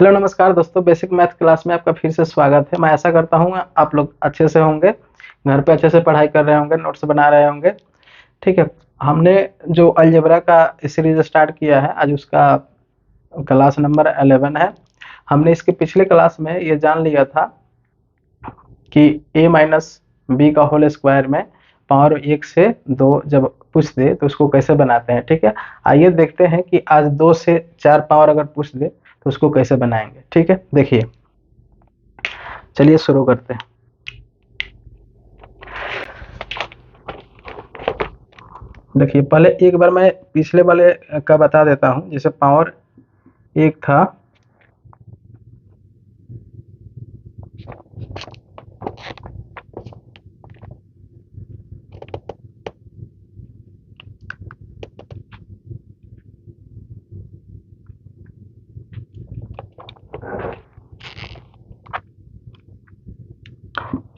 Hello नमस्कार दोस्तों, basic math class में आपका फिर से स्वागत है। मैं आशा करता हूँ आप लोग अच्छे से होंगे, घर पे अच्छे से पढ़ाई कर रहे होंगे, नोट्स बना रहे होंगे। ठीक है, हमने जो अलजेब्रा का सीरीज स्टार्ट किया है, आज उसका क्लास नंबर 11 है। हमने इसके पिछले क्लास में ये जान लिया था कि a माइनस बी का होल स्क्वायर में पावर 1 से 2 जब पूछ दे तो उसको कैसे बनाते हैं। ठीक है, आइए देखते हैं कि आज 2 से 4 पावर अगर पूछ दे तो उसको कैसे बनाएंगे। ठीक है, देखिए, चलिए शुरू करते हैं। देखिए, पहले एक बार मैं पिछले वाले का बता देता हूं। जैसे पावर 1 था,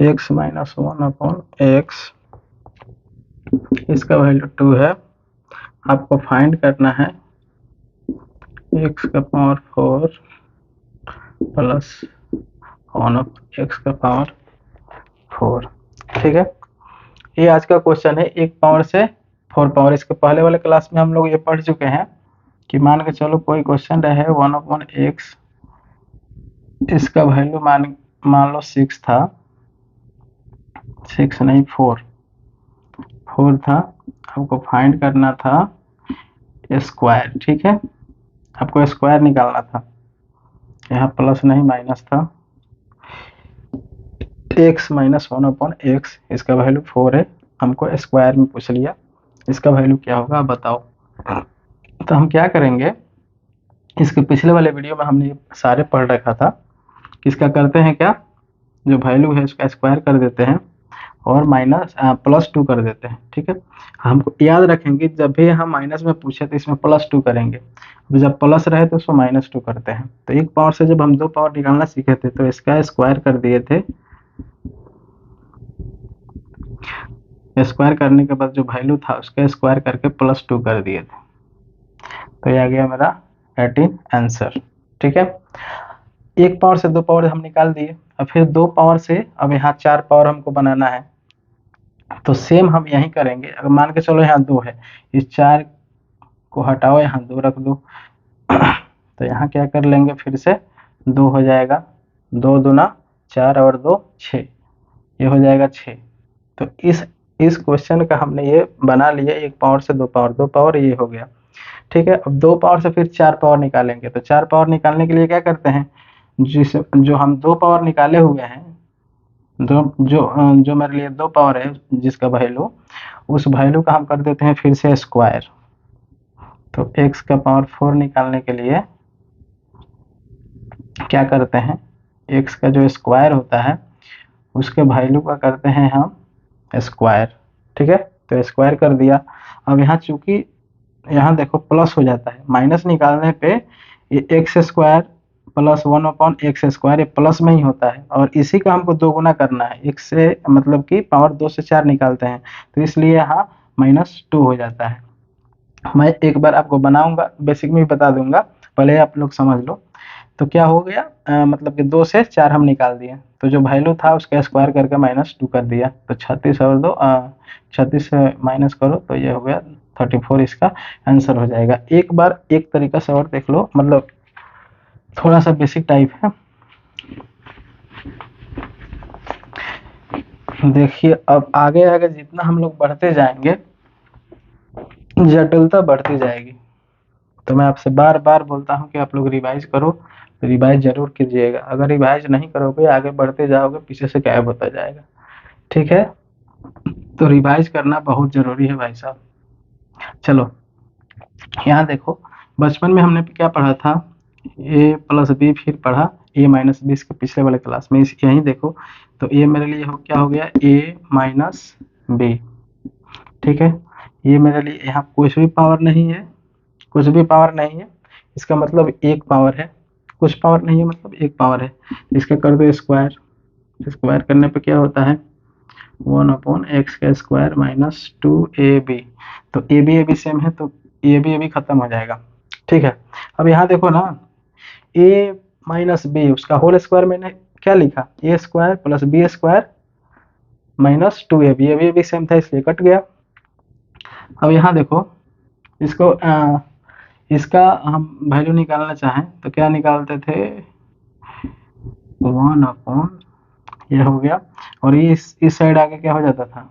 x माइनस 1/x, इसका वैल्यू 2 है। आपको फाइंड करना है x का पावर 4 प्लस 1/x का पावर 4। ठीक है, ये आज का क्वेश्चन है, 1 पावर से 4 पावर। इसके पहले वाले क्लास में हम लोग ये पढ़ चुके हैं कि मान के चलो कोई क्वेश्चन रहे 1/x, इसका वैल्यू मान लो 6 था, 6 नहीं 4 था। आपको फाइंड करना था स्क्वायर। ठीक है, आपको स्क्वायर निकालना था, यहाँ प्लस नहीं माइनस था। x माइनस 1/x, इसका वैल्यू 4 है, हमको स्क्वायर में पूछ लिया, इसका वैल्यू क्या होगा आप बताओ। तो हम क्या करेंगे, इसके पिछले वाले वीडियो में हमने सारे पढ़ रखा था। इसका करते हैं क्या, जो वैल्यू है उसका स्क्वायर कर देते हैं और माइनस +2 कर देते हैं। ठीक है, हमको याद रखेंगे जब भी हम माइनस में पूछे तो इसमें +2 करेंगे, जब प्लस रहे तो उसमें -2 करते हैं। तो 1 पावर से जब हम 2 पावर निकालना सीखे थे तो इसका स्क्वायर कर दिए थे। स्क्वायर करने के बाद जो वैल्यू था उसका स्क्वायर करके +2 कर दिए थे, तो ये आ गया मेरा 18 आंसर। ठीक है, 1 पावर से 2 पावर हम निकाल दिए। अब फिर 2 पावर से अब यहाँ 4 पावर हमको बनाना है, तो सेम हम यही करेंगे। अगर मान के चलो यहाँ 2 है, इस 4 को हटाओ, यहाँ 2 रख दो, तो यहाँ क्या कर लेंगे, फिर से 2 हो जाएगा, 2 दूना 4 और 2 6, ये हो जाएगा 6। तो इस क्वेश्चन का हमने ये बना लिया, 1 पावर से 2 पावर, 2 पावर ये हो गया। ठीक है, अब 2 पावर से फिर 4 पावर निकालेंगे। तो 4 पावर निकालने के लिए क्या करते हैं, जो हम 2 पावर निकाले हुए हैं, जो मेरे लिए 2 पावर है जिसका वैल्यू, उस वैल्यू का हम कर देते हैं फिर से स्क्वायर। तो x का पावर 4 निकालने के लिए क्या करते हैं, x का जो स्क्वायर होता है उसके वैल्यू का करते हैं हम स्क्वायर। ठीक है, तो स्क्वायर कर दिया। अब यहाँ चूंकि यहाँ देखो प्लस हो जाता है, माइनस निकालने पे ये x square plus 1/x square, ये प्लस में ही होता है, और इसी का हमको 2 गुना करना है। x से मतलब कि पावर 2 से 4 निकालते हैं, तो इसलिए यहाँ -2 हो जाता है। मैं एक बार आपको बनाऊंगा, बेसिक में भी बता दूंगा, पहले आप लोग समझ लो। तो क्या हो गया, मतलब कि 2 से 4 हम निकाल दिए, तो जो वैल्यू था उसका स्क्वायर करके -2 कर दिया। तो 36 और 2 36 से माइनस करो तो ये हो गया 34, इसका आंसर हो जाएगा। एक बार एक तरीका से और देख लो, मतलब थोड़ा सा बेसिक टाइप है। देखिए, अब आगे आगे जितना हम लोग बढ़ते जाएंगे जटिलता बढ़ती जाएगी। तो मैं आपसे बार बार बोलता हूँ कि आप लोग रिवाइज करो, तो रिवाइज जरूर कीजिएगा। अगर रिवाइज नहीं करोगे आगे बढ़ते जाओगे, पीछे से गायब होता जाएगा। ठीक है, तो रिवाइज करना बहुत जरूरी है भाई साहब। चलो, यहाँ देखो, बचपन में हमने क्या पढ़ा था, a प्लस बी, फिर पढ़ा a माइनस बी, इसके पिछले वाले क्लास में। यहीं देखो, तो ये मेरे लिए क्या हो गया, a माइनस बी। ठीक है, ये मेरे लिए यहाँ कुछ भी पावर नहीं है, कुछ भी पावर नहीं है, इसका मतलब 1 पावर है। कुछ पावर नहीं है मतलब 1 पावर है, इसका कर दो स्क्वायर। स्क्वायर करने पे क्या होता है, 1/x का स्क्वायर -2ab। तो a b सेम है, तो a b खत्म हो जाएगा। ठीक है, अब यहाँ देखो ना, a माइनस बी, उसका होल स्क्वायर मैंने क्या लिखा, A square plus B square minus 2ab, ये भी सेम था इसलिए कट गया। अब यहाँ देखो इसको इसका हम वैल्यू निकालना चाहें तो क्या निकालते थे, 1/, ये हो गया, और ये इस साइड आके क्या हो जाता था,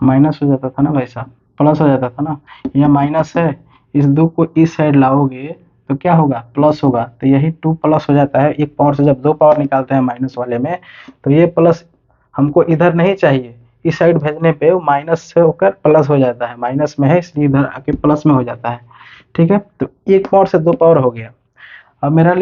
माइनस हो जाता था ना भाई साहब, प्लस हो जाता था ना, यह माइनस है, इस 2 को इस साइड लाओगे तो क्या होगा, प्लस होगा, तो यही 2 प्लस हो जाता है। एक पावर से जब 2 पावर निकालते हैं माइनस वाले में, तो ये प्लस हमको इधर नहीं चाहिए, इस साइड भेजने पे वो माइनस से होकर प्लस हो जाता है, माइनस में है इसलिए इधर आके प्लस में हो जाता है। ठीक है, तो एक पावर से 2 पावर हो गया। अब मेरे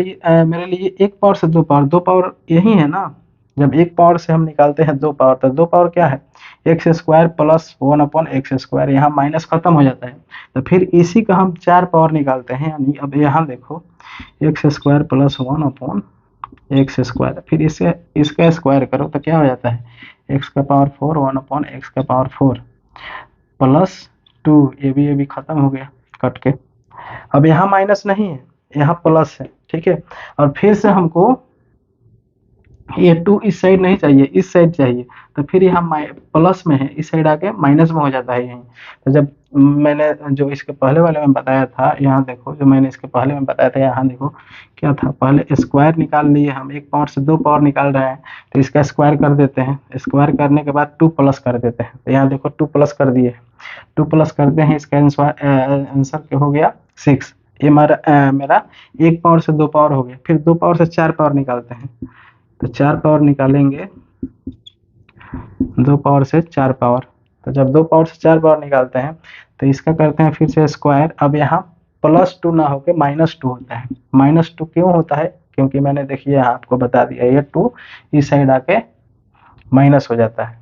लिए एक पावर से 2 पावर, 2 पावर यही है ना, जब एक पावर से हम निकालते हैं 2 पावर, तो 2 पावर क्या है, एक्स स्क्वायर प्लस 1/x², यहाँ माइनस खत्म हो जाता है, तो फिर इसी का हम 4 पावर निकालते हैं, यानी अब यहाँ देखो x² प्लस 1/x², फिर इसे इसका स्क्वायर करो तो क्या हो जाता है, x का पावर 4 1/x का पावर 4 प्लस 2, ये भी खत्म हो गया कट के। अब यहाँ माइनस नहीं है, यहाँ प्लस है, ठीक है, और फिर से हमको ये 2 इस साइड नहीं चाहिए, इस साइड चाहिए, तो फिर यहाँ प्लस में है, इस साइड आके माइनस में हो जाता है यहीं। तो जब मैंने जो इसके पहले वाले में बताया था, यहाँ देखो जो मैंने इसके पहले में बताया था, यहाँ देखो क्या था, पहले स्क्वायर निकाल लिए हम, एक पावर से 2 पावर निकाल रहे हैं, तो इसका स्क्वायर कर देते हैं, स्क्वायर करने के बाद 2 प्लस कर देते हैं, तो यहाँ देखो 2 प्लस कर दिए, 2 प्लस करते हैं, इसका आंसर क्या हो गया 6। ये मेरा एक पावर से 2 पावर हो गया। फिर 2 पावर से 4 पावर निकालते हैं, तो 4 पावर निकालेंगे, 2 पावर से 4 पावर, तो जब 2 पावर से 4 पावर निकालते हैं तो इसका करते हैं फिर से स्क्वायर। अब यहाँ +2 ना होके -2 होता है, -2 क्यों होता है, क्योंकि मैंने देखिए यहाँ आपको बता दिया, ये 2 इस साइड आके माइनस हो जाता है,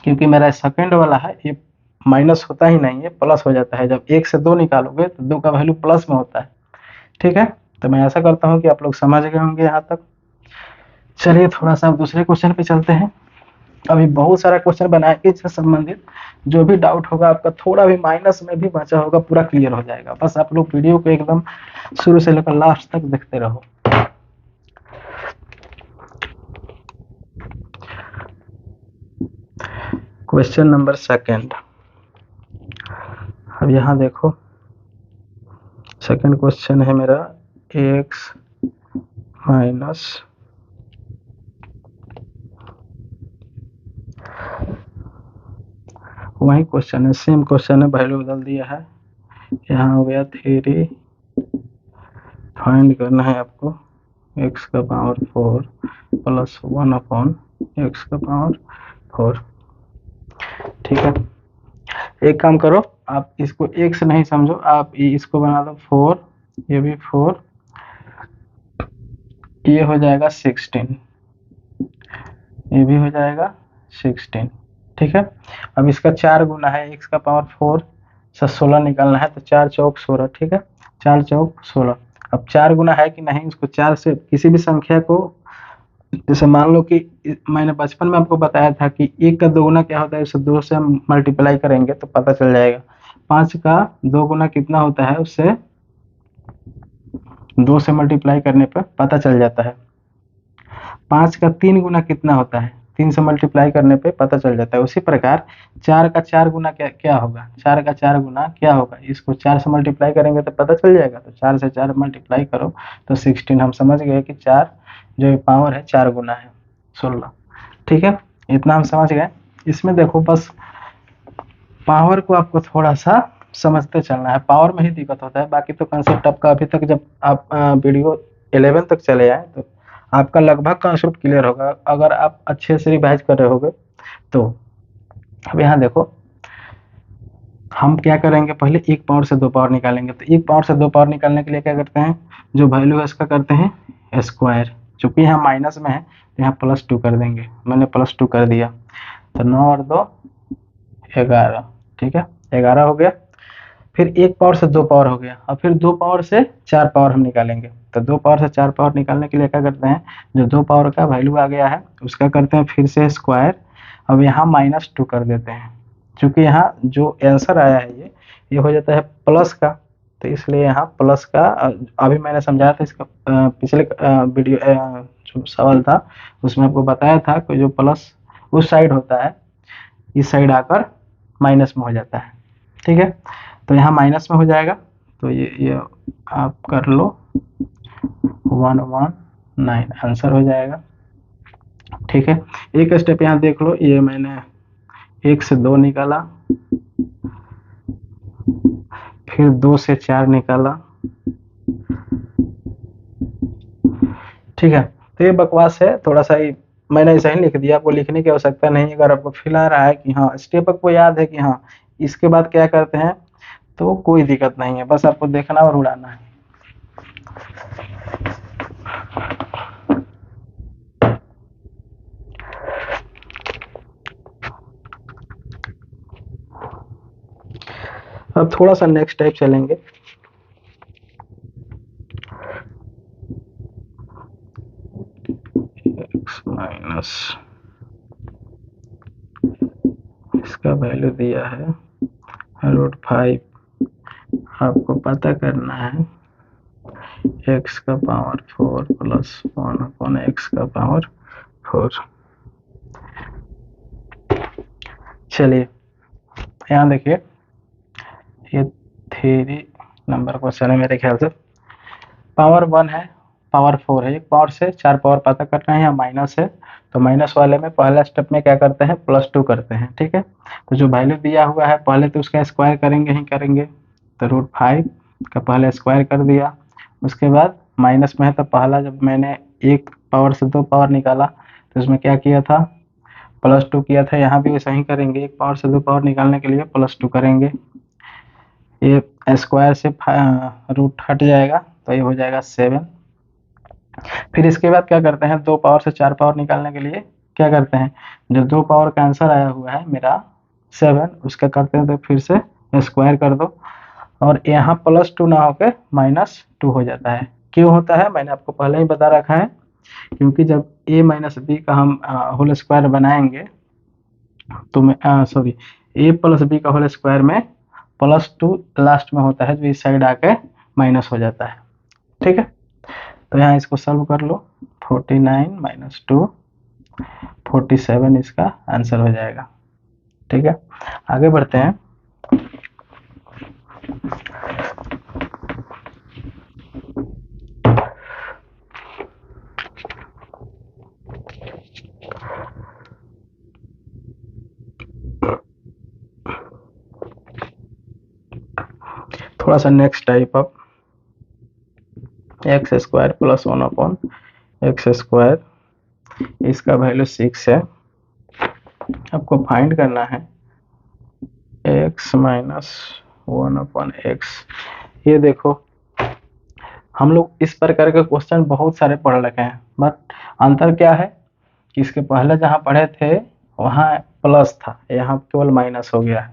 क्योंकि मेरा सेकंड वाला है ये माइनस होता ही नहीं है, प्लस हो जाता है। जब 1 से 2 निकालोगे तो 2 का वैल्यू प्लस में होता है। ठीक है, तो मैं ऐसा करता हूँ कि आप लोग समझ गए होंगे यहाँ तक। चलिए थोड़ा सा दूसरे क्वेश्चन पे चलते हैं। अभी बहुत सारा क्वेश्चन बनाएंगे इससे संबंधित, जो भी डाउट होगा आपका, थोड़ा भी माइनस में भी बचा होगा, पूरा क्लियर हो जाएगा। बस आप लोग वीडियो को एकदम शुरू से लेकर लास्ट तक देखते रहो। Question number 2। अब यहाँ देखो सेकंड क्वेश्चन है मेरा, x माइनस वही क्वेश्चन है, सेम क्वेश्चन है, वैल्यू बदल दिया है। यहाँ हो गया 3, फाइंड करना है आपको x का पावर 4 प्लस 1/x का पावर 4। ठीक है, एक काम करो, आप इसको x नहीं समझो, आप इसको बना दो 4, ये भी 4, ये हो जाएगा 16, ये भी हो जाएगा 16। ठीक है, अब इसका 4 गुना है, x का पावर 4 से 16 निकालना है, तो 4 चौक 16। ठीक है, 4 चौक 16। अब 4 गुना है कि नहीं, उसको 4 से किसी भी संख्या को, जैसे मान लो कि मैंने बचपन में आपको बताया था कि 1 का 2 गुना क्या होता है, उसे 2 से हम मल्टीप्लाई करेंगे तो पता चल जाएगा। 5 का 2 गुना कितना होता है, उससे 2 से मल्टीप्लाई करने पर पता चल जाता है। 5 का 3 गुना कितना होता है, 3 से मल्टीप्लाई करने पे पता चल जाता है। उसी प्रकार 4 का 4 गुना क्या होगा, 4 का 4 गुना क्या होगा, इसको 4 से मल्टीप्लाई करेंगे तो पता चल जाएगा। तो 4 से 4 मल्टीप्लाई करो तो 16। हम समझ गए कि 4 जो पावर है 4 गुना है 16। ठीक है, इतना हम समझ गए। इसमें देखो बस पावर को आपको थोड़ा सा समझते चलना है, पावर में ही दिक्कत होता है, बाकी तो कंसेप्ट आपका अभी तक, जब आप वीडियो 11 तक चले आए तो आपका लगभग कंसेप्ट क्लियर होगा, अगर आप अच्छे से रिवाइज कर रहे होगे तो। अब यहाँ देखो हम क्या करेंगे, पहले 1 पावर से 2 पावर निकालेंगे। तो 1 पावर से 2 पावर निकालने के लिए क्या करते हैं, जो वैल्यू है इसका करते हैं स्क्वायर, चूंकि यहाँ माइनस में है तो यहाँ +2 कर देंगे, मैंने +2 कर दिया, तो 9 और 2 11। ठीक है, 11 हो गया। फिर 1 पावर से 2 पावर हो गया, और फिर 2 पावर से 4 पावर हम निकालेंगे। तो 2 पावर से 4 पावर निकालने के लिए क्या करते हैं, जो 2 पावर का वैल्यू आ गया है उसका करते हैं फिर से स्क्वायर। अब यहाँ -2 कर देते हैं, क्योंकि यहाँ जो आंसर आया है ये हो जाता है प्लस का, तो इसलिए यहाँ प्लस का अभी मैंने समझाया था इसका पिछले वीडियो जो सवाल था उसमें आपको बताया था कि जो प्लस उस साइड होता है इस साइड आकर माइनस में हो जाता है। ठीक है, तो यहाँ माइनस में हो जाएगा, तो ये आप कर लो 119 आंसर हो जाएगा। ठीक है, एक स्टेप यहाँ देख लो, ये मैंने 1 से 2 निकाला, फिर 2 से 4 निकाला। ठीक है, तो ये बकवास है थोड़ा सा ही, मैंने ऐसा ही लिख दिया, आपको लिखने की आवश्यकता नहीं। अगर आपको फील आ रहा है कि हाँ स्टेप आपको याद है कि हाँ इसके बाद क्या करते हैं, तो कोई दिक्कत नहीं है, बस आपको देखना और उड़ाना है। अब थोड़ा सा नेक्स्ट टाइप चलेंगे। x माइनस इसका वैल्यू दिया है √5, आपको पता करना है x का पावर 4 प्लस 1/x का पावर 4। चलिए यहाँ देखिए, ये 3 नंबर क्वेश्चन है मेरे ख्याल से। पावर 1 है, पावर 4 है, एक पावर से 4 पावर पता करना है, यहाँ माइनस है, तो माइनस वाले में पहला स्टेप में क्या करते हैं, +2 करते हैं। ठीक है, तो जो वैल्यू दिया हुआ है पहले तो उसका स्क्वायर करेंगे ही करेंगे, तो √5 का पहले स्क्वायर कर दिया। उसके बाद माइनस में है तो पहला जब मैंने 1 पावर से 2 पावर निकाला तो उसमें क्या किया था, +2 किया था। यहाँ भी वैसा ही करेंगे, 1 पावर से 2 पावर निकालने के लिए +2 करेंगे। ये स्क्वायर से रूट हट जाएगा तो ये हो जाएगा 7। फिर इसके बाद क्या करते हैं, 2 पावर से 4 पावर निकालने के लिए क्या करते हैं, जो 2 पावर का आंसर आया हुआ है मेरा 7, उसका करते हैं तो फिर से स्क्वायर कर दो, और यहाँ +2 ना होकर -2 हो जाता है। क्यों होता है, मैंने आपको पहले ही बता रखा है, क्योंकि जब a माइनस बी का हम होल स्क्वायर बनाएंगे तो सॉरी a प्लस बी का होल स्क्वायर में +2 लास्ट में होता है, जो इस साइड आके माइनस हो जाता है। ठीक है, तो यहाँ इसको सॉल्व कर लो, 49 - 2 47 इसका आंसर हो जाएगा। ठीक है, आगे बढ़ते हैं। थोड़ा सा next type of x² + 1/x², इसका वैल्यू 6 है, आपको फाइंड करना है x - 1/x। ये देखो, हम लोग इस प्रकार के क्वेश्चन बहुत सारे पढ़ रखे हैं, बट अंतर क्या है कि इसके पहले जहाँ पढ़े थे वहाँ प्लस था, यहाँ केवल माइनस हो गया है।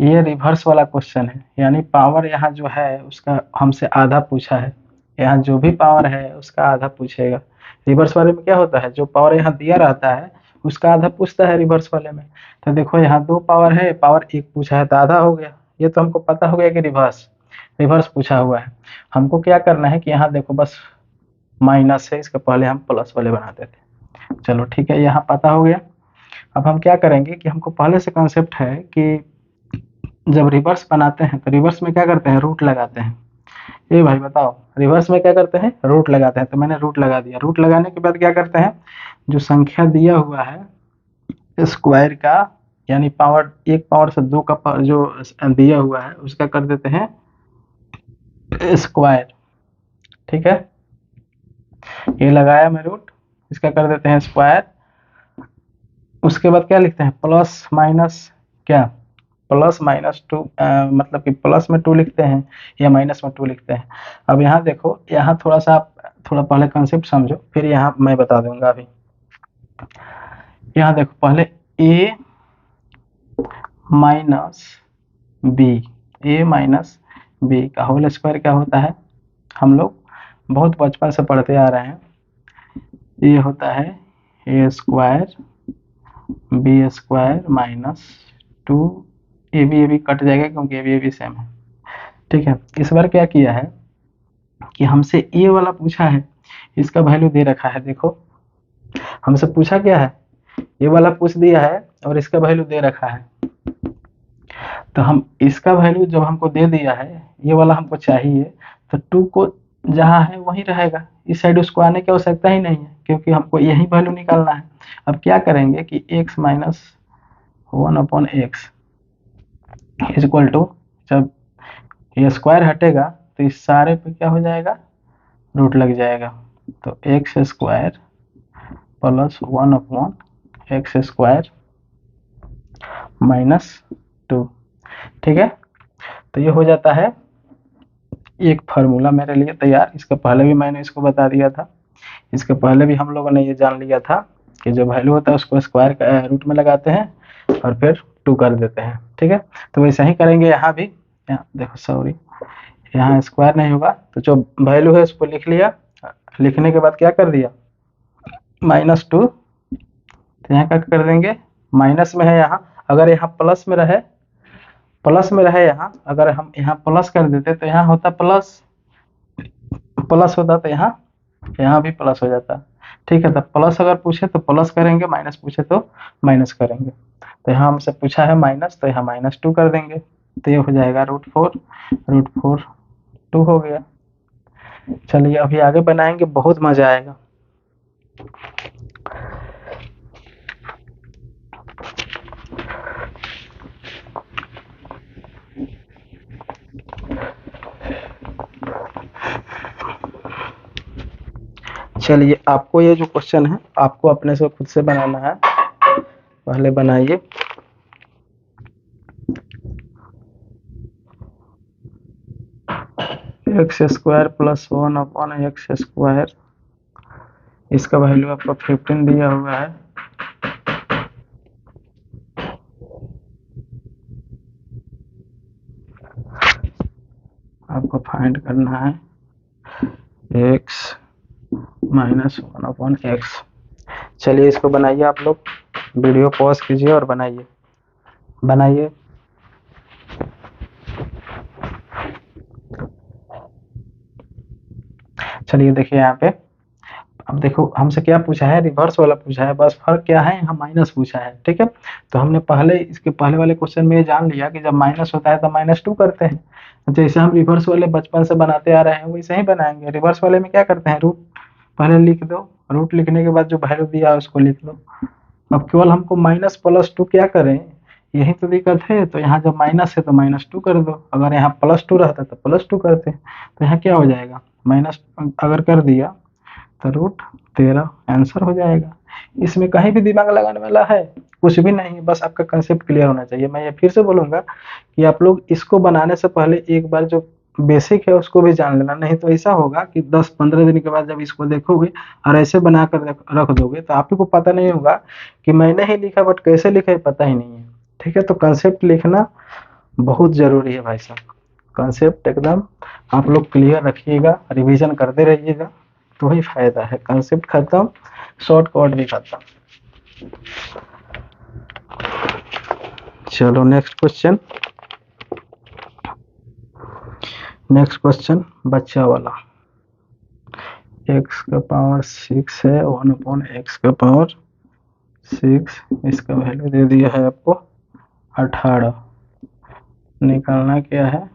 ये रिवर्स वाला क्वेश्चन है, यानी पावर यहाँ जो है उसका हमसे आधा पूछा है, यहाँ जो भी पावर है उसका आधा पूछेगा। रिवर्स वाले में क्या होता है, जो पावर यहाँ दिया रहता है उसका आधा पूछता है रिवर्स वाले में। तो देखो यहाँ 2 पावर है, पावर 1 पूछा है तो आधा हो गया। ये तो हमको पता हो गया कि रिवर्स रिवर्स पूछा हुआ है। हमको क्या करना है कि यहाँ देखो बस माइनस है, इसके पहले हम प्लस वाले बनाते थे। चलो ठीक है, यहाँ पता हो गया। अब हम क्या करेंगे कि हमको पहले से कॉन्सेप्ट है कि जब रिवर्स बनाते हैं तो रिवर्स में क्या करते हैं, रूट लगाते हैं। ये भाई बताओ, रिवर्स में क्या करते हैं, रूट लगाते हैं। तो मैंने रूट लगा दिया, रूट लगाने के बाद क्या करते हैं, जो संख्या दिया हुआ है स्क्वायर का, यानी पावर 1 पावर से 2 का जो दिया हुआ है उसका कर देते हैं स्क्वायर। ठीक है, ये लगाया मैं रूट, इसका कर देते हैं स्क्वायर। उसके बाद क्या लिखते हैं, प्लस माइनस क्या, +-2, मतलब कि प्लस में 2 लिखते हैं या माइनस में 2 लिखते हैं। अब यहाँ देखो, यहाँ थोड़ा सा आप थोड़ा पहले कंसेप्ट समझो, फिर यहाँ मैं बता दूंगा। अभी यहाँ देखो, पहले a माइनस b का होल स्क्वायर क्या होता है, हम लोग बहुत बचपन से पढ़ते आ रहे हैं, ये होता है a² b² - 2 A B cut जाएगा क्योंकि ए बी सेम है, ठीक है, इस बार क्या किया है कि हमसे ये वाला पूछा है, इसका वैल्यू दे रखा है। देखो हमसे पूछा क्या है, ये वाला पूछ दिया है और इसका वैल्यू दे रखा है। तो हम इसका वैल्यू जब हमको दे दिया है, ये वाला हमको चाहिए, तो 2 को जहाँ है वहीं रहेगा, इस साइड उसको आने की आवश्यकता ही नहीं है, क्योंकि हमको यही वैल्यू निकालना है। अब क्या करेंगे कि x minus 1/x is equal to, जब ये स्क्वायर हटेगा तो इस सारे पे क्या हो जाएगा, रूट लग जाएगा। तो x square plus 1/x square minus 2। ठीक है, तो ये हो जाता है एक फार्मूला मेरे लिए तैयार। इसके पहले भी मैंने इसको बता दिया था, इसके पहले भी हम लोगों ने ये जान लिया था कि जो वैल्यू होता है उसको स्क्वायर का रूट में लगाते हैं और फिर 2 कर देते हैं। ठीक है, तो वैसा ही करेंगे यहाँ भी। यहाँ देखो, सॉरी, यहाँ स्क्वायर नहीं होगा, तो जो वैल्यू है उसको लिख लिया, लिखने के बाद क्या कर दिया, -2। तो यहाँ क्या कर देंगे, माइनस में है यहाँ, अगर यहाँ प्लस में रहे, प्लस में रहे यहाँ, अगर हम यहाँ प्लस कर देते तो यहाँ होता प्लस, प्लस होता तो यहाँ भी प्लस हो जाता। ठीक है, तो प्लस अगर पूछे तो प्लस करेंगे, माइनस पूछे तो माइनस करेंगे। तो यहाँ हमसे पूछा है माइनस, तो यहाँ -2 कर देंगे, तो ये हो जाएगा √4 2 हो गया। चलिए अभी आगे बनाएंगे, बहुत मजा आएगा। चलिए आपको ये जो क्वेश्चन है आपको अपने से खुद से बनाना है, पहले बनाइए। x square plus 1/x square, इसका वैल्यू आपको 15 दिया हुआ है। आपको फाइंड करना है x माइनस 1/x। चलिए इसको बनाइए, आप लोग वीडियो पॉज कीजिए और बनाइए। चलिए देखिए यहाँ पे, अब देखो हमसे क्या पूछा है, रिवर्स वाला पूछा है, बस फर्क क्या है, यहाँ माइनस पूछा है। ठीक है, तो हमने पहले इसके पहले वाले क्वेश्चन में ये जान लिया कि जब माइनस होता है तो -2 करते हैं। जैसे हम रिवर्स वाले बचपन से बनाते आ रहे हैं वैसे ही बनाएंगे। रिवर्स वाले में क्या करते हैं, रूट पहले लिख दो, रूट लिखने के बाद जो वैल्यू दिया है उसको लिख दो। अब केवल हमको -+2 क्या करें, यही तो दिक्कत है। तो यहाँ जब माइनस है तो -2 कर दो, अगर यहाँ +2 रहता तो +2 करते। तो यहाँ क्या हो जाएगा, माइनस अगर कर दिया तो √13 आंसर हो जाएगा। इसमें कहीं भी दिमाग लगाने वाला है कुछ भी नहीं है, बस आपका कंसेप्ट क्लियर होना चाहिए। मैं ये फिर से बोलूँगा कि आप लोग इसको बनाने से पहले एक बार जो बेसिक है उसको भी जान लेना, नहीं तो ऐसा होगा कि 10-15 दिन के बाद जब इसको देखोगे और ऐसे बना कर रख दोगे तो आप ही को पता नहीं होगा कि मैंने ही लिखा, बट कैसे लिखा है पता ही नहीं है। ठीक है, तो कंसेप्ट लिखना बहुत ज़रूरी है भाई साहब, कंसेप्ट एकदम आप लोग क्लियर रखिएगा, रिवीजन करते रहिएगा, तो ही फायदा है। कंसेप्ट खत्म, शॉर्टकट भी खत्म। चलो नेक्स्ट क्वेश्चन बच्चा वाला। x का पावर 6 है, 1/x का पावर 6, इसका वैल्यू दे दिया है आपको 18। निकालना क्या है,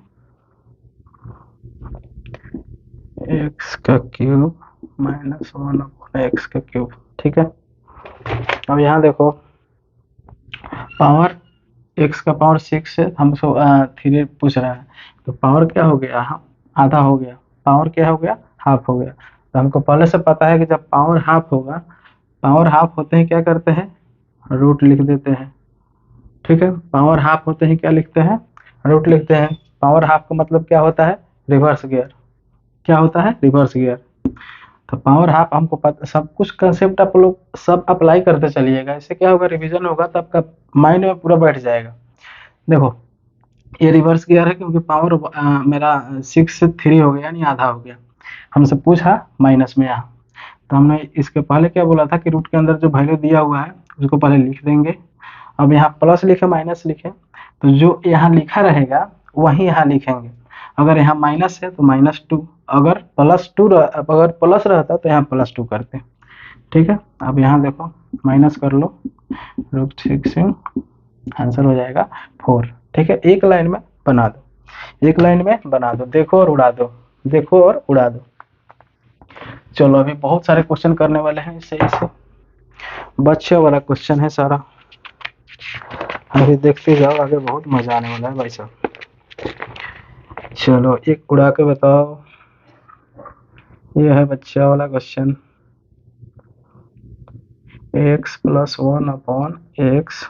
x का क्यूब माइनस 1/x का क्यूब। ठीक है, अब यहाँ देखो पावर x का पावर 6 है, हमसे 3 पूछ रहा है, तो पावर क्या हो गया, आधा हो गया, पावर क्या हो गया, हाफ हो गया। तो हमको पहले से पता है कि जब पावर हाफ होगा, पावर हाफ होते हैं क्या करते हैं, रूट लिख देते हैं। ठीक है, पावर हाफ होते हैं क्या लिखते हैं, रूट लिखते हैं। पावर हाफ का मतलब क्या होता है, रिवर्स गियर। क्या होता है, रिवर्स गियर। तो पावर हाफ हमको पता, सब कुछ कंसेप्ट आप लोग सब अप्लाई करते चलिएगा, इससे क्या होगा, रिवीजन होगा तो आपका माइंड में पूरा बैठ जाएगा। देखो ये रिवर्स गियर है क्योंकि पावर मेरा 6 से 3 हो गया, यानी आधा हो गया। हमसे पूछा माइनस में यहाँ, तो हमने इसके पहले क्या बोला था कि रूट के अंदर जो वैल्यू दिया हुआ है उसको पहले लिख देंगे। अब यहाँ प्लस लिखे माइनस लिखे, तो जो यहाँ लिखा रहेगा वही यहाँ लिखेंगे। अगर यहाँ माइनस है तो -2, अगर अगर प्लस रहता तो यहाँ +2 करते। ठीक है, अब यहाँ देखो माइनस कर लो, √6 आंसर हो जाएगा 4। ठीक है, एक लाइन में बना दो, एक लाइन में बना दो, देखो और उड़ा दो, देखो और उड़ा दो। चलो अभी बहुत सारे क्वेश्चन करने वाले हैं इससे बच्चे वाला क्वेश्चन है सारा, अभी देखते जाओ, आगे बहुत मजा आने वाला है भाई साहब। चलो एक उड़ा के बताओ, ये है बच्चा वाला क्वेश्चन, x + 1/x,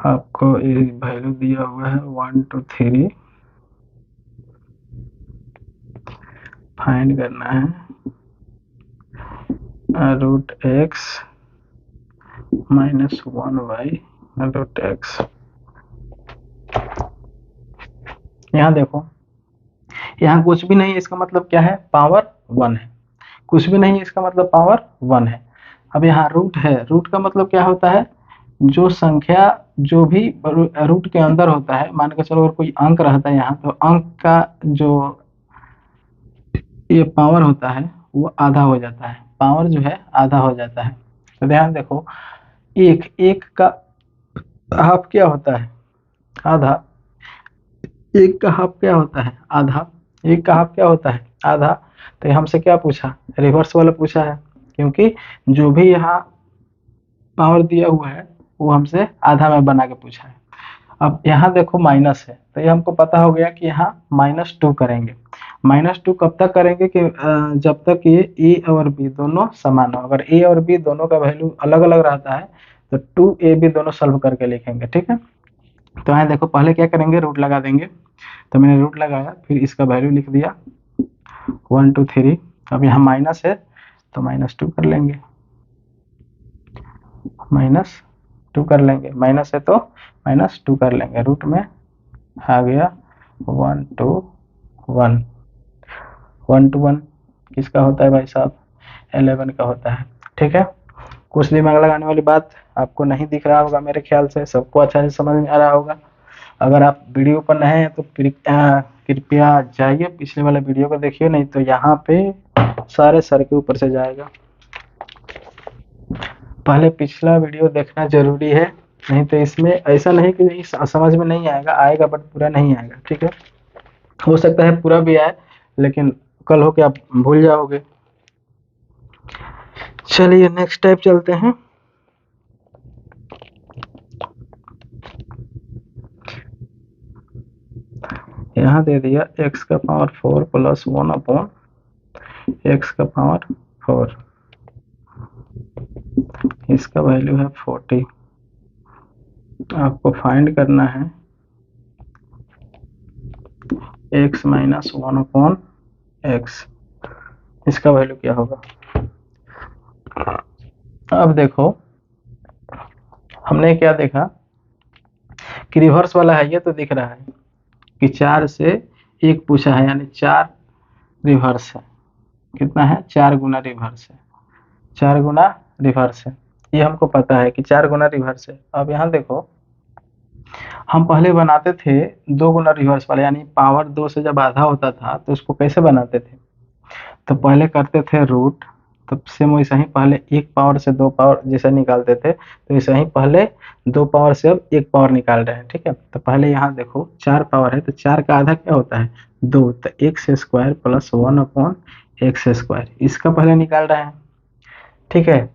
आपको वैल्यू दिया हुआ है 1 to 3, फाइंड करना है √x - 1/√x। यहाँ देखो, यहाँ कुछ भी नहीं है, इसका मतलब क्या है, पावर 1 है, कुछ भी नहीं है इसका मतलब पावर 1 है। अब यहाँ रूट है, रूट का मतलब क्या होता है, जो संख्या जो भी रूट के अंदर होता है, मान के चलो अगर कोई अंक रहता है यहाँ, तो अंक का जो ये पावर होता है वो आधा हो जाता है, पावर जो है आधा हो जाता है। तो ध्यान देखो, एक का हाफ क्या होता है, आधा, एक का हाफ क्या होता है, आधा, एक का हाफ क्या होता है, आधा। तो ये हमसे क्या पूछा, रिवर्स वाला पूछा है, क्योंकि जो भी यहाँ पावर दिया हुआ है वो हमसे आधा में बना के पूछा है। अब यहाँ देखो माइनस है, तो ये हमको पता हो गया कि यहाँ -2 करेंगे। -2 कब तक करेंगे कि जब तक ये ए और बी दोनों समान हो। अगर ए और बी दोनों का वैल्यू अलग अलग रहता है तो 2ab दोनों सॉल्व करके लिखेंगे। ठीक है, तो यहाँ देखो पहले क्या करेंगे, रूट लगा देंगे। तो मैंने रूट लगाया, फिर इसका वैल्यू लिख दिया 1 2 3। अब यहाँ माइनस है तो -2 कर लेंगे, -2 कर लेंगे, माइनस है तो -2 कर लेंगे। रूट में आ गया 1 to 1, 1 to 1 किसका होता है भाई साहब, 11 का होता है। ठीक है, कुछ दिमाग लगाने वाली बात आपको नहीं दिख रहा होगा, मेरे ख्याल से सबको अच्छा से समझ में आ रहा होगा। अगर आप वीडियो पर नए हैं तो कृपया जाइए पिछले वाले वीडियो को देखिए, नहीं तो यहाँ पे सारे सर के ऊपर से जाएगा। पहले पिछला वीडियो देखना जरूरी है, नहीं तो इसमें ऐसा नहीं कि समझ में नहीं आएगा, आएगा बट पूरा नहीं आएगा। ठीक है, हो सकता है पूरा भी आए, लेकिन कल हो के आप भूल जाओगे। चलिए नेक्स्ट टाइप चलते हैं। यहाँ दे दिया x का पावर 4 + 1/x का पावर 4, इसका वैल्यू है 40। आपको फाइंड करना है x - 1/x, इसका वैल्यू क्या होगा। अब देखो हमने क्या देखा कि रिवर्स वाला है, ये तो दिख रहा है कि 4 से 1 पूछा है, यानी 4 रिवर्स है। कितना है, 4 गुना रिवर्स है, 4 गुना रिवर्स है, ये हमको पता है कि 4 गुना रिवर्स है। अब यहाँ देखो, हम पहले बनाते थे 2 गुना रिवर्स वाले, यानी पावर 2 से जब आधा होता था तो उसको कैसे बनाते थे, तो पहले करते थे रूट, तो सेम वैसा ही पहले 1 पावर से 2 पावर जैसे निकालते थे, तो वैसे ही पहले 2 पावर से अब 1 पावर निकाल रहे हैं। ठीक है, तो पहले यहाँ देखो 4 पावर है, तो 4 का आधा क्या होता है, 2, तो x² + 1/x², इसका पहले निकाल रहे हैं। ठीक है,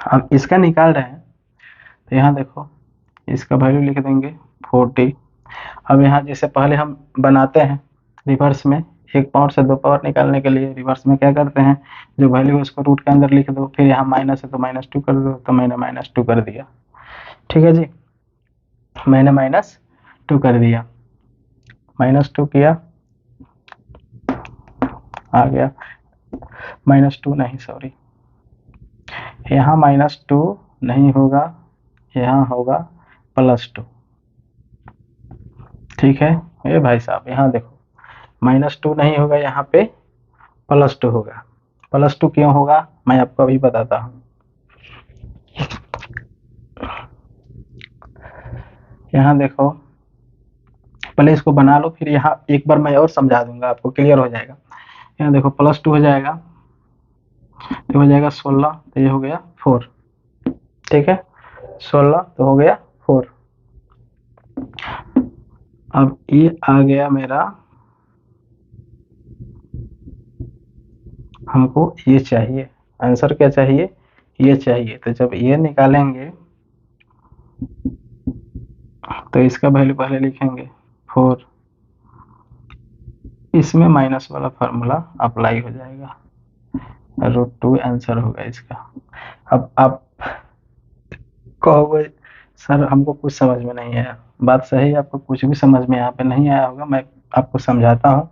अब इसका निकाल रहे हैं, तो यहाँ देखो इसका वैल्यू लिख देंगे 40। अब यहाँ जैसे पहले हम बनाते हैं रिवर्स में, 1 पावर से 2 पावर निकालने के लिए रिवर्स में क्या करते हैं, जो वैल्यू है उसको रूट के अंदर लिख दो, फिर यहाँ माइनस है तो -2 कर दो, तो मैंने -2 कर दिया। ठीक है जी, मैंने -2 कर दिया, -2 किया, आ गया -2 नहीं, सॉरी, यहाँ -2 नहीं होगा, यहाँ होगा +2। ठीक है, ये भाई साहब यहाँ देखो -2 नहीं होगा, यहाँ पे +2 होगा। +2 क्यों होगा मैं आपको अभी बताता हूँ। यहाँ देखो पहले इसको बना लो, फिर यहाँ एक बार मैं और समझा दूंगा, आपको क्लियर हो जाएगा। यहाँ देखो +2 हो जाएगा, तो हो जाएगा 16, तो ये हो गया 4, ठीक है, 16 तो हो गया 4। अब ये आ गया मेरा, हमको ये चाहिए, आंसर क्या चाहिए, ये चाहिए। तो जब ये निकालेंगे तो इसका वैल्यू पहले लिखेंगे 4, इसमें माइनस वाला फार्मूला अप्लाई हो जाएगा, √2 आंसर होगा इसका। अब आप कहोगे सर हमको कुछ समझ में नहीं आया, बात सही, आपको कुछ भी समझ में यहाँ पे नहीं आया होगा। मैं आपको समझाता हूँ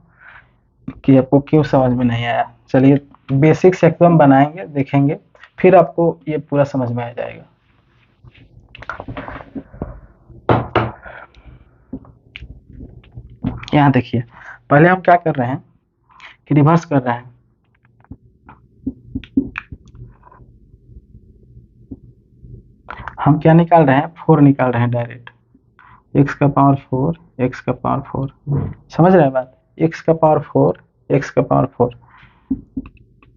कि आपको क्यों समझ में नहीं आया। चलिए बेसिक से एकदम बनाएंगे, देखेंगे, फिर आपको ये पूरा समझ में आ जाएगा। यहाँ देखिए, पहले हम क्या कर रहे हैं कि रिवर्स कर रहे हैं। हम क्या निकाल रहे हैं, 4 निकाल रहे हैं डायरेक्ट, x का पावर 4, x का पावर 4, समझ रहे हैं बात, x का पावर 4, x का पावर 4,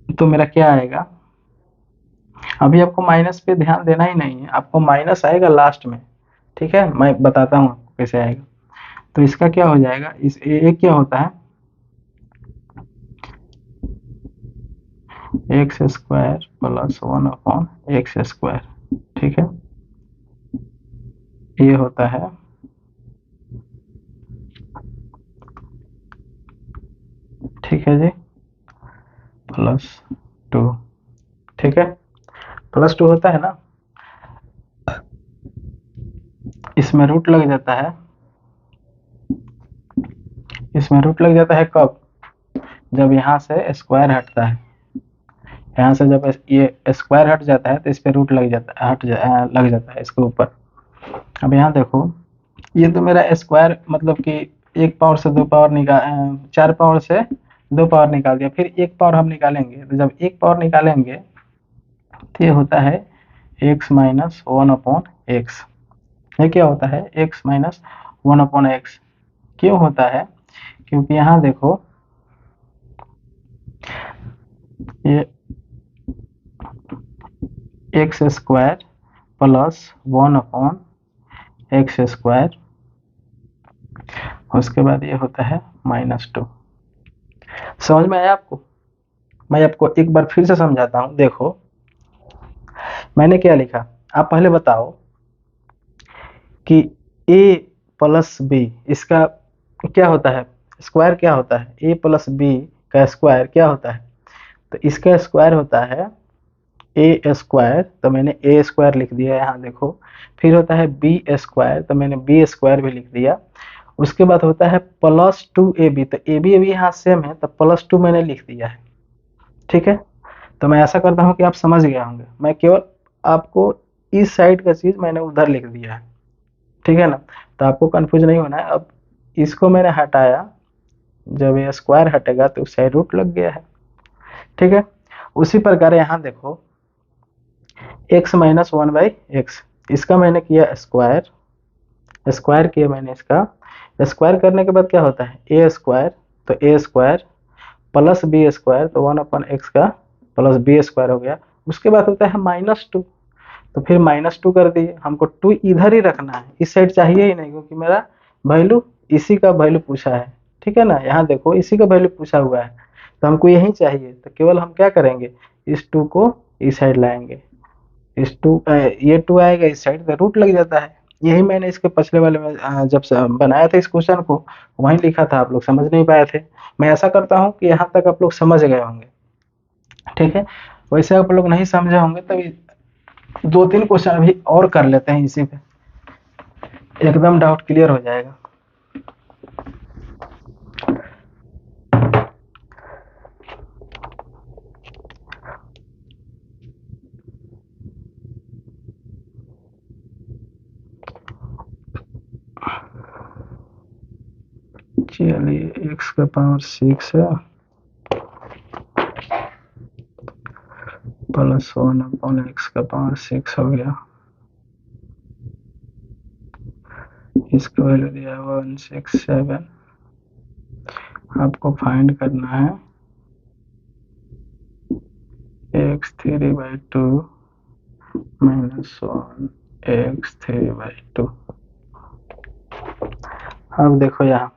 तो मेरा क्या आएगा, अभी आपको माइनस पे ध्यान देना ही नहीं है, आपको माइनस आएगा लास्ट में, ठीक है, मैं बताता हूँ आपको कैसे आएगा। तो इसका क्या हो जाएगा, इस एक क्या होता है, x² + 1/x², ठीक है, ये होता है ठीक है जी, +2, ठीक है, +2 होता है ना, इसमें रूट लग जाता है, इसमें रूट लग जाता है कब, जब यहाँ से स्क्वायर हटता है, यहाँ से जब ये स्क्वायर हट जाता है तो इस पे रूट लग जाता है, लग जाता है इसके ऊपर। अब यहाँ देखो, ये तो मेरा स्क्वायर मतलब कि 1 पावर से 2 पावर निकाल, 4 पावर से 2 पावर निकाल दिया, फिर 1 पावर हम निकालेंगे, तो जब 1 पावर निकालेंगे तो ये होता है x - 1/x। ये क्या होता है, x - 1/x, क्यों होता है, क्योंकि यहाँ देखो ये x² + 1/x², उसके बाद ये होता है -2। समझ में आया आपको, मैं आपको एक बार फिर से समझाता हूँ। देखो मैंने क्या लिखा, आप पहले बताओ कि a + b इसका क्या होता है, स्क्वायर क्या होता है, a + b का स्क्वायर क्या होता है, तो इसका स्क्वायर होता है a², तो मैंने a² लिख दिया यहाँ देखो, फिर होता है b², तो मैंने b² भी लिख दिया, उसके बाद होता है +2ab, तो ab भी यहाँ सेम है, तो +2 मैंने लिख दिया है, ठीक है। तो मैं ऐसा करता हूँ कि आप समझ गए होंगे, मैं केवल आपको इस साइड का चीज मैंने उधर लिख दिया है, ठीक है ना, तो आपको कंफ्यूज नहीं होना है। अब इसको मैंने हटाया, जब ये स्क्वायर हटेगा तो उस साइड रूट लग गया है, ठीक है। उसी प्रकार यहाँ देखो x - 1/x, इसका मैंने किया स्क्वायर, स्क्वायर किया मैंने इसका, स्क्वायर करने के बाद क्या होता है a², तो a² + b², तो 1/x का +b² हो गया, उसके बाद होता है -2, तो फिर -2 कर दिए, हमको 2 इधर ही रखना है, इस साइड चाहिए ही नहीं, क्योंकि मेरा वैल्यू इसी का वैल्यू पूछा है, ठीक है ना, यहाँ देखो इसी का वैल्यू पूछा हुआ है, तो हमको यही चाहिए, तो केवल हम क्या करेंगे, इस 2 को इस साइड लाएंगे, इस 2 ये 2 आएगा इस साइड, तो रूट लग जाता है। यही मैंने इसके पिछले वाले में जब बनाया था इस क्वेश्चन को, वहीं लिखा था, आप लोग समझ नहीं पाए थे। मैं ऐसा करता हूँ कि यहाँ तक आप लोग समझ गए होंगे, ठीक है। वैसे आप लोग नहीं समझे होंगे तभी 2-3 क्वेश्चन अभी और कर लेते हैं इसी पे, एकदम डाउट क्लियर हो जाएगा। चलिए x का पावर 6 है +1/x का पावर 6 हो गया, इसका वैल्यू दिया है 167। आपको फाइंड करना है x3/2 -1 x3/2। अब देखो यहाँ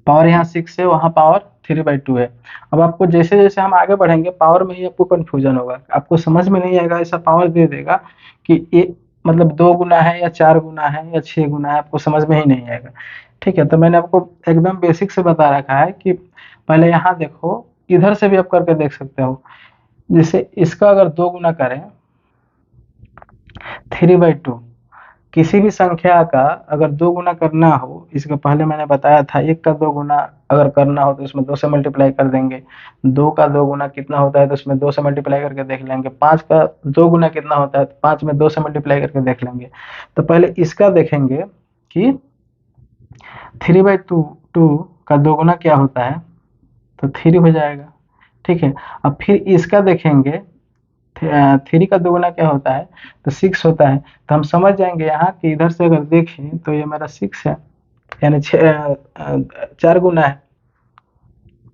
पावर यहाँ 6 है, वहाँ पावर 3/2 है। अब आपको जैसे जैसे हम आगे बढ़ेंगे पावर में ही आपको कंफ्यूजन होगा, आपको समझ में नहीं आएगा। ऐसा पावर दे देगा कि ये मतलब 2 गुना है या 4 गुना है या 6 गुना है, आपको समझ में ही नहीं आएगा। ठीक है, तो मैंने आपको एकदम बेसिक से बता रखा है कि पहले यहाँ देखो, इधर से भी आप करके देख सकते हो। जैसे इसका अगर 2 गुना करें 3/2, किसी भी संख्या का अगर 2 गुना करना हो, इसके पहले मैंने बताया था 1 का 2 गुना अगर करना हो तो उसमें 2 से मल्टीप्लाई कर देंगे। 2 का 2 गुना कितना होता है तो उसमें 2 से मल्टीप्लाई करके देख लेंगे। 5 का 2 गुना कितना होता है तो 5 में 2 से मल्टीप्लाई करके देख लेंगे। तो पहले इसका देखेंगे कि 3/2 का 2 गुना क्या होता है तो 3 हो जाएगा। ठीक है, अब फिर इसका देखेंगे 3 का 2 गुना क्या होता है तो 6 होता है। तो हम समझ जाएंगे यहाँ कि इधर से अगर देखें तो ये मेरा 6 है, यानी 4 गुना है।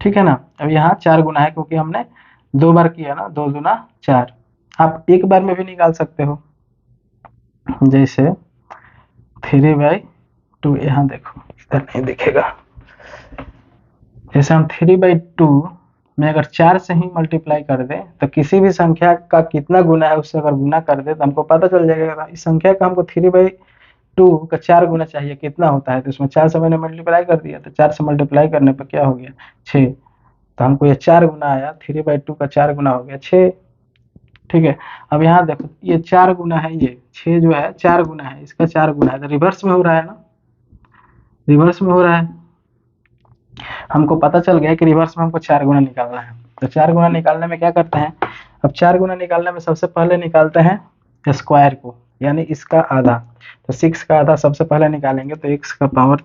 ठीक है ना, अब यहाँ 4 गुना है क्योंकि हमने 2 बार किया ना, 2 दूना 4। आप एक बार में भी निकाल सकते हो, जैसे 3/2। यहाँ देखो इधर नहीं दिखेगा। जैसे हम 3/2 में अगर 4 से ही मल्टीप्लाई कर दें तो किसी भी संख्या का कितना गुना है उससे अगर गुना कर दे तो हमको पता चल जाएगा इस संख्या का हमको 3/2 का 4 गुना चाहिए, कितना होता है तो इसमें 4 से मैंने मल्टीप्लाई कर दिया, तो 4 से मल्टीप्लाई करने पर क्या हो गया 6। तो हमको ये 4 गुना आया, 3/2 का 4 गुना हो गया 6। ठीक है, अब यहाँ देखो ये 4 गुना है, ये 6 जो है 4 गुना है, इसका 4 गुना है, तो रिवर्स में हो रहा है ना, रिवर्स में हो रहा है। हमको पता चल गया कि रिवर्स में हमको 4 गुना निकालना है। तो 4 गुना निकालने में क्या करते हैं, अब 4 गुना निकालने में सबसे पहले निकालते हैं स्क्वायर को, यानी इसका आधा। तो 6 का आधा सबसे पहले निकालेंगे तो x का पावर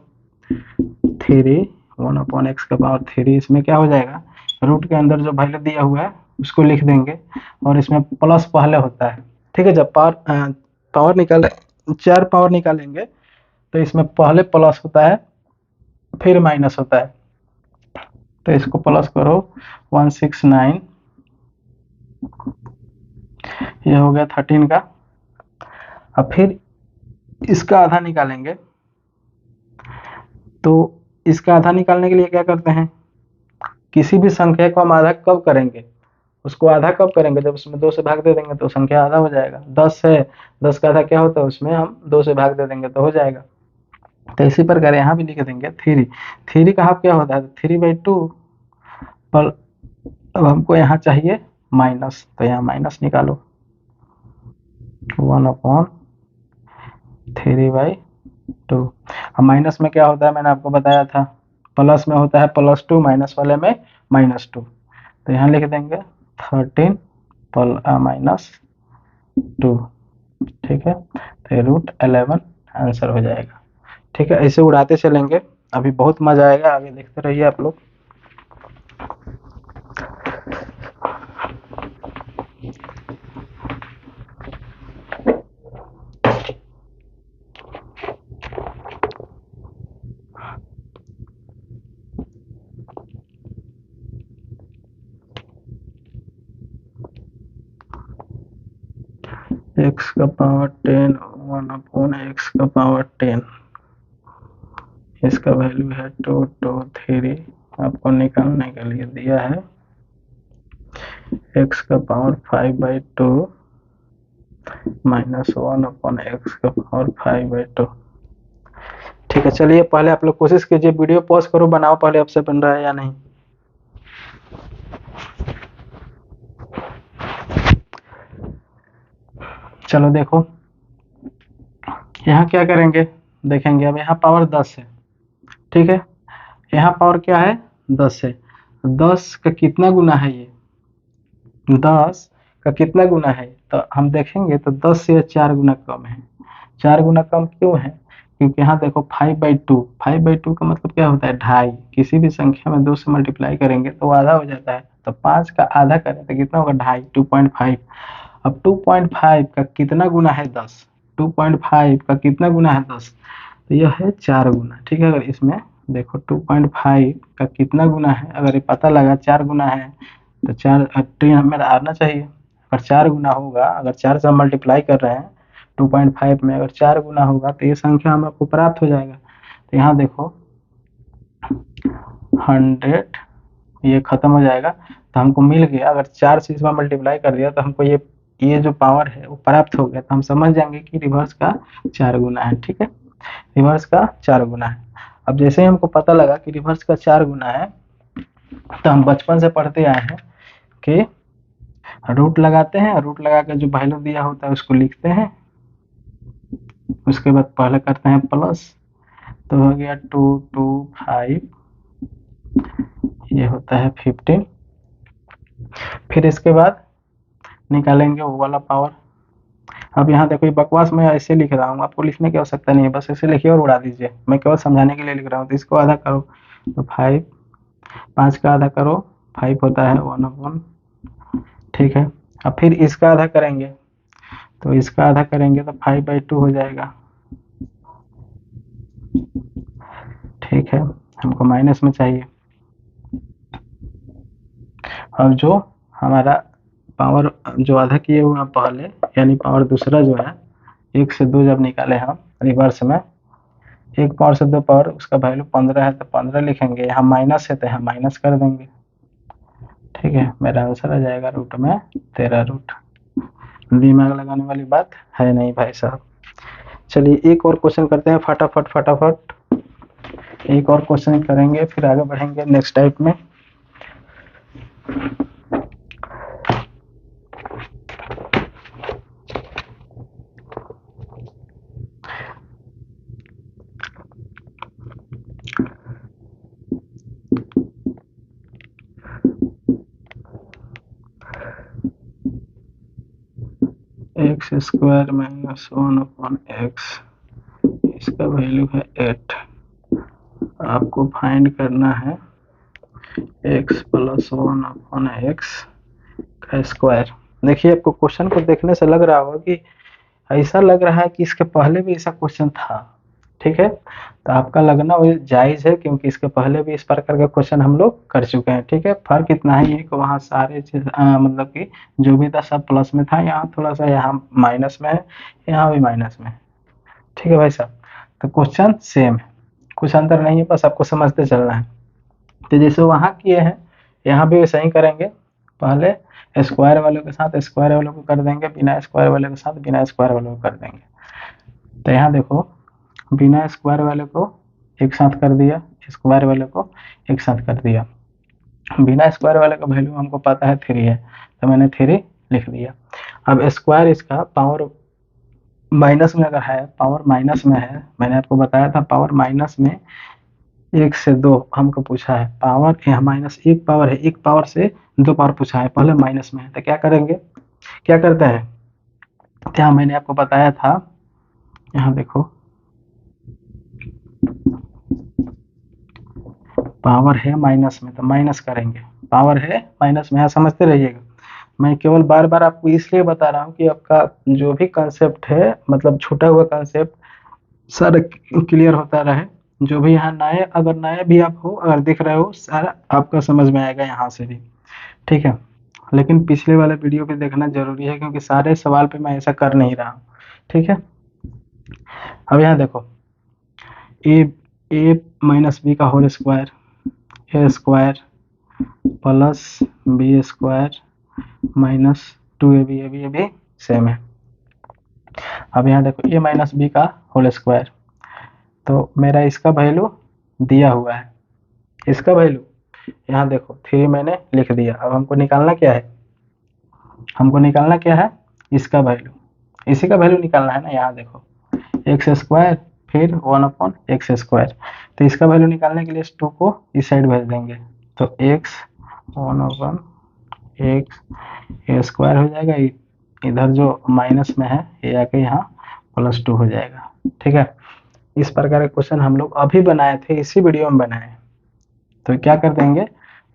3, 1/x का पावर 3, इसमें क्या हो जाएगा रूट के अंदर जो वैल्यू दिया हुआ है उसको लिख देंगे और इसमें प्लस पहले होता है। ठीक है, जब पावर निकाले 4 पावर निकालेंगे तो इसमें पहले प्लस होता है फिर माइनस होता है। तो इसको प्लस करो 169, ये हो गया 13 का। अब फिर इसका आधा निकालेंगे, तो इसका आधा निकालने के लिए क्या करते हैं, किसी भी संख्या को हम आधा कब करेंगे, उसको आधा कब करेंगे जब उसमें 2 से भाग दे देंगे तो संख्या आधा हो जाएगा। 10 है, 10 का आधा क्या होता है उसमें हम 2 से भाग दे देंगे तो हो जाएगा। तो इसी प्रकार यहाँ भी लिख देंगे 3 का हाफ क्या होता है 3/2 पर। अब हमको यहाँ चाहिए माइनस, तो यहाँ माइनस निकालो 1/3/2। अब माइनस में क्या होता है मैंने आपको बताया था, प्लस में होता है +2, माइनस वाले में -2। तो यहाँ लिख देंगे 13 -2। ठीक है, तो √11 आंसर हो जाएगा। ठीक है, ऐसे उड़ाते चलेंगे, अभी बहुत मजा आएगा, आगे देखते रहिए आप लोग। x का पावर 10 1/x का पावर 10, इसका वैल्यू है 223। आपको निकालने के लिए दिया है x का पावर 5/2 -1/x का पावर 5/2। ठीक है, चलिए पहले आप लोग कोशिश कीजिए, वीडियो पॉज करो, बनाओ पहले अब से बन रहा है या नहीं। चलो देखो यहाँ क्या करेंगे, देखेंगे। अब यहाँ पावर 10 है, ठीक है, यहाँ पावर क्या है 10 है। 10 का कितना गुना है, ये 10 का कितना गुना है तो हम देखेंगे तो 10 से 4 गुना कम है। 4 गुना कम क्यों है, क्योंकि यहाँ देखो 5/2, 5/2 का मतलब क्या होता है ढाई। किसी भी संख्या में 2 से मल्टीप्लाई करेंगे तो वो आधा हो जाता है, तो 5 का आधा करें तो कितना होगा ढाई, 2.5। अब 2.5 का कितना गुना है 10, 2.5 का कितना गुना है 10, तो यह है 4 गुना। ठीक है, अगर इसमें देखो 2.5 का कितना गुना है, अगर ये पता लगा 4 गुना है तो 4 मेरा आना चाहिए। अगर 4 गुना होगा, अगर 4 से हम मल्टीप्लाई कर रहे हैं 2.5 में, अगर 4 गुना होगा तो ये संख्या हमको प्राप्त हो जाएगा। तो यहाँ देखो 100 ये खत्म हो जाएगा, तो हमको मिल गया। अगर 4 से इसमें मल्टीप्लाई कर दिया तो हमको ये जो पावर है वो प्राप्त हो गया। तो हम समझ जाएंगे कि रिवर्स का 4 गुना है। ठीक है, रिवर्स का 4 गुना है। अब जैसे ही हमको पता लगा कि रिवर्स का 4 गुना है, तो हम बचपन से पढ़ते आए हैं कि रूट लगाते हैं, रूट लगा के जो वैल्यू दिया होता है उसको लिखते हैं, उसके बाद पहले करते हैं प्लस, तो हो गया 225, ये होता है 15। फिर इसके बाद निकालेंगे वो वाला पावर। अब यहाँ देखो ये बकवास मैं ऐसे लिख रहा हूँ, आपको लिखने की आवश्यकता नहीं है, बस ऐसे लिखिए और उड़ा दीजिए, मैं केवल समझाने के लिए लिख रहा हूँ। तो इसको आधा करो तो 5, 5 का आधा करो 5 होता है 1/। ठीक है, अब फिर इसका आधा करेंगे, तो इसका आधा करेंगे तो 5/2 हो जाएगा। ठीक है, हमको माइनस में चाहिए। अब जो हमारा पावर जो आधा किए हुए हैं पहले, यानी पावर दूसरा जो है 1 से 2 जब निकाले हम रिवर्स में, 1 पावर से 2 पावर, उसका वैल्यू 15 है तो 15 लिखेंगे, यहाँ माइनस है तो यहाँ माइनस कर देंगे। ठीक है, मेरा आंसर आ जाएगा रूट में 13 रूट। दिमाग लगाने वाली बात है नहीं भाई साहब। चलिए एक और क्वेश्चन करते हैं फटाफट फटाफट, एक और क्वेश्चन करेंगे फिर आगे बढ़ेंगे नेक्स्ट टाइप में। एक्स स्क्वायर माइनस 1/x, इसका वैल्यू है 8। आपको फाइंड करना है x प्लस 1/x का स्क्वायर। देखिए आपको क्वेश्चन को देखने से लग रहा होगा कि ऐसा लग रहा है कि इसके पहले भी ऐसा क्वेश्चन था। ठीक है, तो आपका लगना वो जायज़ है, क्योंकि इसके पहले भी इस प्रकार का क्वेश्चन हम लोग कर चुके हैं। ठीक है, फर्क इतना ही है कि वहाँ सारे चीज मतलब कि जो भी था सब प्लस में था, यहाँ थोड़ा सा यहाँ माइनस में है, यहाँ भी माइनस में है। ठीक है भाई साहब, तो क्वेश्चन सेम है, कुछ अंतर नहीं है, बस आपको समझते चलना है। तो जैसे वहाँ किए हैं यहाँ भी वैसे ही करेंगे, पहले स्क्वायर वालों के साथ स्क्वायर वालों को कर देंगे, बिना स्क्वायर वाले के साथ बिना स्क्वायर वालों को कर देंगे। तो यहाँ देखो बिना स्क्वायर वाले को एक साथ कर दिया, स्क्वायर वाले को एक साथ कर दिया। बिना स्क्वायर वाले का वैल्यू हमको पता है 3 है, तो मैंने 3 लिख दिया। अब स्क्वायर इसका पावर माइनस में अगर है, पावर माइनस में है, मैंने आपको बताया था पावर माइनस में 1 से 2 हमको पूछा है, पावर यहाँ माइनस 1 पावर है, 1 पावर से 2 पावर पूछा है, पहले माइनस में है, तो क्या करेंगे, क्या करते हैं, तो यहाँ मैंने आपको बताया था, यहाँ देखो पावर है माइनस में तो माइनस करेंगे, पावर है माइनस में, यहाँ समझते रहिएगा। मैं केवल बार बार आपको इसलिए बता रहा हूँ कि आपका जो भी कंसेप्ट है, मतलब छूटा हुआ कंसेप्ट सारा क्लियर होता रहे। जो भी यहाँ नए, अगर नए भी आप हो, अगर दिख रहे हो, सारा आपका समझ में आएगा यहाँ से भी। ठीक है, लेकिन पिछले वाला वीडियो भी देखना जरूरी है, क्योंकि सारे सवाल पे मैं ऐसा कर नहीं रहा हूँ। ठीक है, अब यहाँ देखो ए माइनस बी का whole square, A square plus B square minus 2ab, ये भी सेम है। अब यहाँ देखो ए माइनस बी का होल स्क्वायर, तो मेरा इसका वैल्यू दिया हुआ है, इसका वैल्यू यहाँ देखो 3 मैंने लिख दिया। अब हमको निकालना क्या है, हमको निकालना क्या है, इसका वैल्यू, इसी का वैल्यू निकालना है ना। यहाँ देखो एक्स स्क्वायर फिर 1/x स्क्वायर, तो इसका वैल्यू निकालने के लिए इस 2 को इस साइड भेज देंगे, तो x 1/x ए स्क्वायर हो जाएगा, इधर जो माइनस में है ये आके यहाँ +2 हो जाएगा। ठीक है, इस प्रकार के क्वेश्चन हम लोग अभी बनाए थे, इसी वीडियो में बनाए। तो क्या कर देंगे,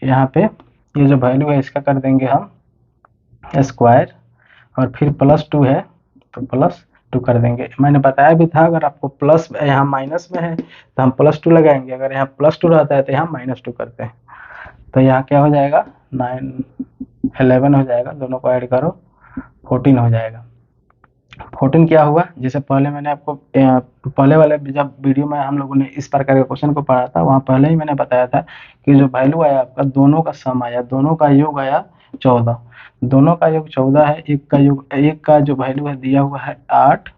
यहाँ पे ये जो वैल्यू है इसका कर देंगे हम स्क्वायर, और फिर +2 है तो -2 कर देंगे। मैंने बताया भी था अगर आपको प्लस यहाँ माइनस में है तो हम +2 लगाएंगे, अगर यहाँ +2 रहता है तो यहाँ -2 करते हैं। तो यहाँ क्या हो जाएगा 9 11 हो जाएगा, दोनों को ऐड करो 14 हो जाएगा। 14 क्या हुआ, जैसे पहले मैंने आपको पहले वाले जब वीडियो में हम लोगों ने इस प्रकार के क्वेश्चन को पढ़ा था, वहाँ पहले ही मैंने बताया था कि जो वैल्यू आया आपका दोनों का सम आया, दोनों का योग आया 14, दोनों का योग 14 है, एक का जो वैल्यू है दिया हुआ है 8,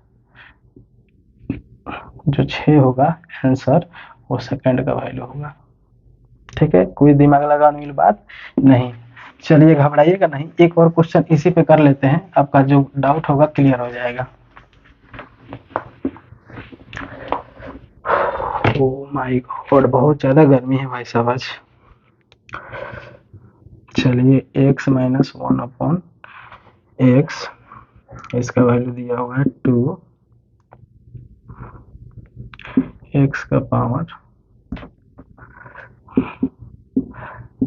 जो 6 होगा आंसर, वो सेकंड का वैल्यू होगा। ठीक है, कोई दिमाग लगाने वाली बात नहीं। चलिए घबराइएगा नहीं, एक और क्वेश्चन इसी पे कर लेते हैं, आपका जो डाउट होगा क्लियर हो जाएगा। ओह माय गॉड, बहुत ज्यादा गर्मी है भाई साहब आज। चलिए x - 1/x, इसका वैल्यू दिया हुआ है 2, x का पावर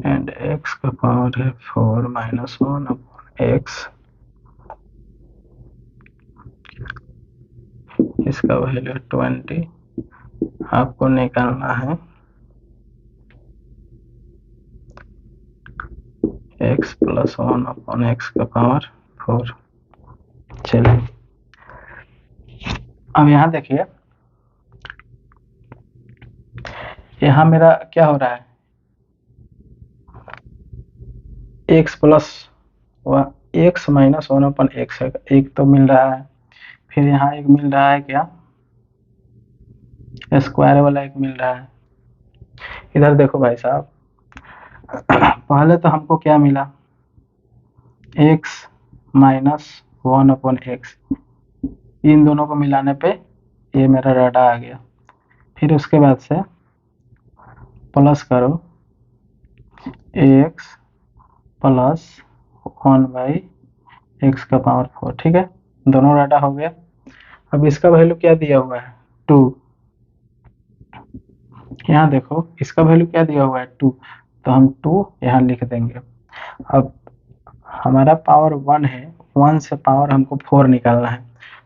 एंड x का पावर है 4 - 1/x, इसका वैल्यू 20, आपको निकालना है x + 1/x का पावर 4। चलिए अब यहाँ देखिए, यहाँ मेरा क्या हो रहा है, x - 1/x है, एक तो मिल रहा है, फिर यहाँ एक मिल रहा है क्या, स्क्वायर वाला एक मिल रहा है। इधर देखो भाई साहब, पहले तो हमको क्या मिला, x - 1/x, इन दोनों को मिलाने पे ये मेरा डाटा आ गया। फिर उसके बाद से प्लस करो x + 1/x का पावर 4, ठीक है, दोनों डाटा हो गया। अब इसका वैल्यू क्या दिया हुआ है 2, यहाँ देखो इसका वैल्यू क्या दिया हुआ है 2, तो हम 2 यहाँ लिख देंगे। अब हमारा पावर 1 है, 1 से पावर हमको 4 निकालना है,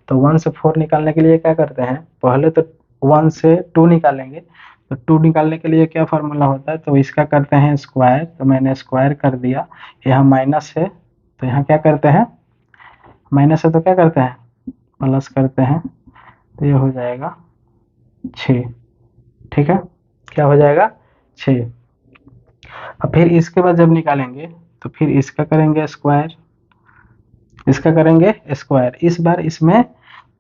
तो 1 से 4 निकालने के लिए क्या करते हैं, पहले तो 1 से 2 निकालेंगे, तो 2 निकालने के लिए क्या फार्मूला होता है, तो इसका करते हैं स्क्वायर, तो मैंने स्क्वायर कर दिया। यहाँ माइनस है तो यहाँ क्या करते हैं, माइनस है तो क्या करते हैं प्लस करते हैं, तो ये हो जाएगा 6, ठीक है, क्या हो जाएगा 6। अब फिर इसके बाद जब निकालेंगे तो फिर इसका करेंगे स्क्वायर, इसका करेंगे स्क्वायर, इस बार इसमें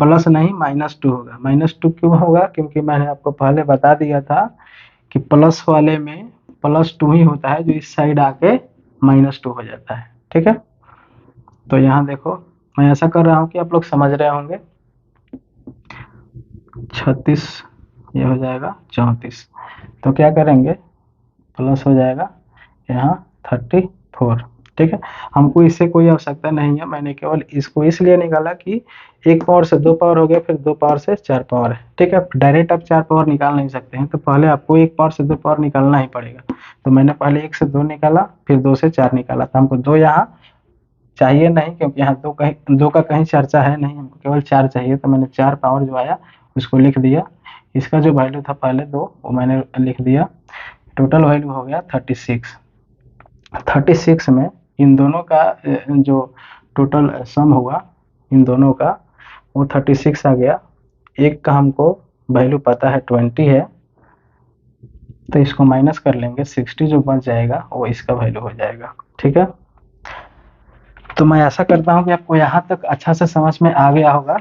प्लस नहीं -2 होगा। -2 क्यों होगा, क्योंकि मैंने आपको पहले बता दिया था कि प्लस वाले में +2 ही होता है, जो इस साइड आके -2 हो जाता है। ठीक है, तो यहाँ देखो मैं ऐसा कर रहा हूँ कि आप लोग समझ रहे होंगे। 36 ये हो जाएगा 34, तो क्या करेंगे प्लस हो जाएगा यहाँ 34। ठीक है, हमको इससे कोई आवश्यकता नहीं है, मैंने केवल इसको इसलिए निकाला कि 1 पावर से 2 पावर हो गया, फिर 2 पावर से 4 पावर है। ठीक है, डायरेक्ट आप 4 पावर निकाल नहीं सकते हैं, तो पहले आपको 1 पावर से 2 पावर निकालना ही पड़ेगा। तो मैंने पहले 1 से 2 निकाला, फिर 2 से 4 निकाला, तो हमको 2 यहाँ चाहिए नहीं, क्योंकि यहाँ 2 का कहीं चर्चा है नहीं, हमको केवल 4 चाहिए, तो मैंने 4 पावर जो आया उसको लिख दिया। इसका जो वैल्यू था पहले 2, वो मैंने लिख दिया। टोटल वैल्यू हो गया 36। 36 में इन दोनों का जो टोटल सम हुआ इन दोनों का, वो 36 आ गया। एक का हमको वैल्यू पता है 20 है, तो इसको माइनस कर लेंगे, 60 जो बच जाएगा वो इसका वैल्यू हो जाएगा। ठीक है, तो मैं ऐसा करता हूँ कि आपको यहाँ तक अच्छा से समझ में आ गया होगा।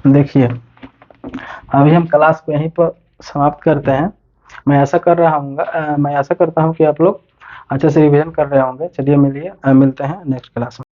देखिए अभी हम क्लास को यहीं पर समाप्त करते हैं। मैं ऐसा करता हूँ कि आप लोग अच्छे से रिवीजन कर रहे होंगे। चलिए मिलते हैं नेक्स्ट क्लास में।